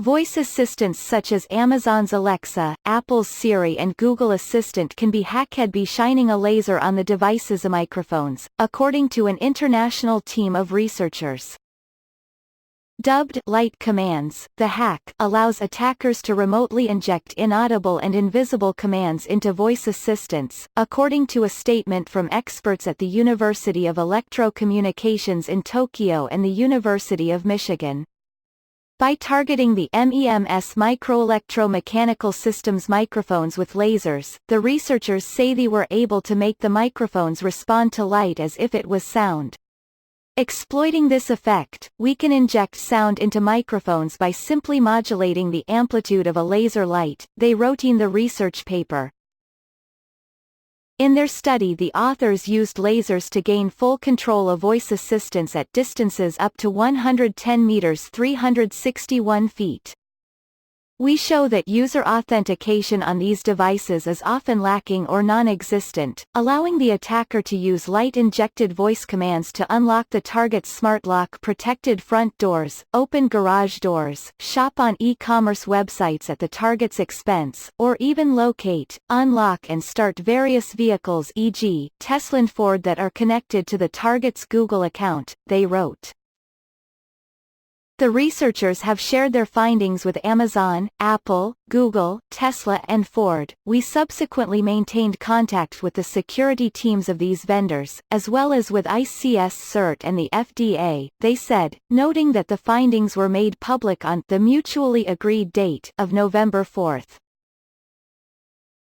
Voice assistants such as Amazon's Alexa, Apple's Siri and Google Assistant can be hacked by shining a laser on the device's microphones, according to an international team of researchers. Dubbed light commands, the hack allows attackers to remotely inject inaudible and invisible commands into voice assistants, according to a statement from experts at the University of Electrocommunications in Tokyo and the University of Michigan. By targeting the MEMS microelectromechanical systems microphones with lasers, the researchers say they were able to make the microphones respond to light as if it was sound. Exploiting this effect, we can inject sound into microphones by simply modulating the amplitude of a laser light, they wrote in the research paper. In their study, the authors used lasers to gain full control of voice assistants at distances up to 110 meters (361 feet). We show that user authentication on these devices is often lacking or non-existent, allowing the attacker to use light-injected voice commands to unlock the target's smart lock protected front doors, open garage doors, shop on e-commerce websites at the target's expense, or even locate, unlock and start various vehicles, e.g., Tesla and Ford, that are connected to the target's Google account, they wrote. The researchers have shared their findings with Amazon, Apple, Google, Tesla and Ford. We subsequently maintained contact with the security teams of these vendors, as well as with ICS CERT and the FDA, they said, noting that the findings were made public on the mutually agreed date of November 4.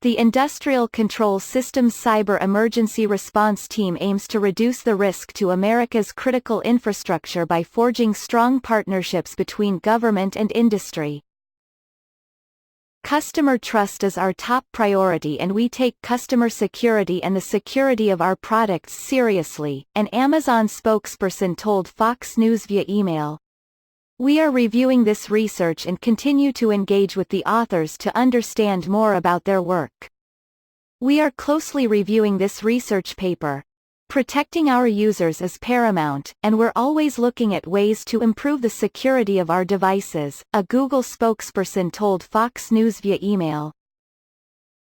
The Industrial Control Systems Cyber Emergency Response Team aims to reduce the risk to America's critical infrastructure by forging strong partnerships between government and industry. Customer trust is our top priority and we take customer security and the security of our products seriously, an Amazon spokesperson told Fox News via email. We are reviewing this research and continue to engage with the authors to understand more about their work. We are closely reviewing this research paper. Protecting our users is paramount, and we're always looking at ways to improve the security of our devices, a Google spokesperson told Fox News via email.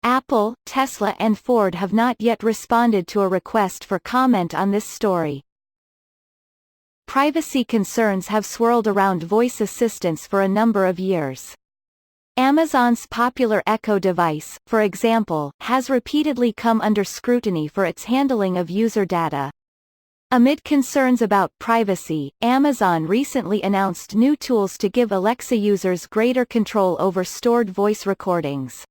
Apple, Tesla and Ford have not yet responded to a request for comment on this story. Privacy concerns have swirled around voice assistants for a number of years. Amazon's popular Echo device, for example, has repeatedly come under scrutiny for its handling of user data. Amid concerns about privacy, Amazon recently announced new tools to give Alexa users greater control over stored voice recordings.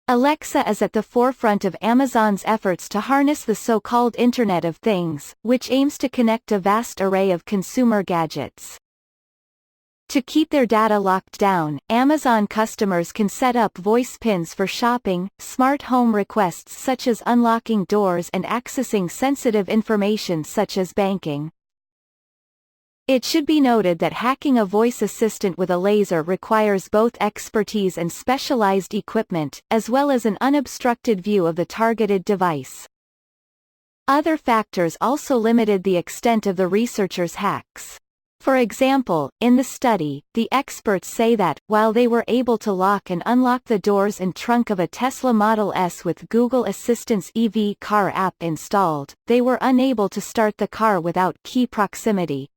Alexa is at the forefront of Amazon's efforts to harness the so-called Internet of Things, which aims to connect a vast array of consumer gadgets. To keep their data locked down, Amazon customers can set up voice pins for shopping, smart home requests such as unlocking doors and accessing sensitive information such as banking. It should be noted that hacking a voice assistant with a laser requires both expertise and specialized equipment, as well as an unobstructed view of the targeted device. Other factors also limited the extent of the researchers' hacks. For example, in the study, the experts say that, while they were able to lock and unlock the doors and trunk of a Tesla Model S with Google Assistant's EV car app installed, they were unable to start the car without key proximity.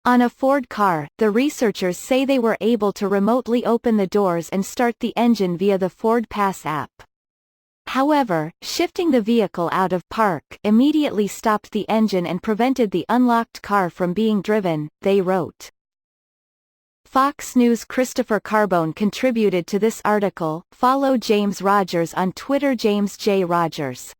On a Ford car, the researchers say they were able to remotely open the doors and start the engine via the Ford Pass app. However, shifting the vehicle out of park immediately stopped the engine and prevented the unlocked car from being driven, they wrote. Fox News' Christopher Carbone contributed to this article. Follow James Rogers on Twitter, James J. Rogers.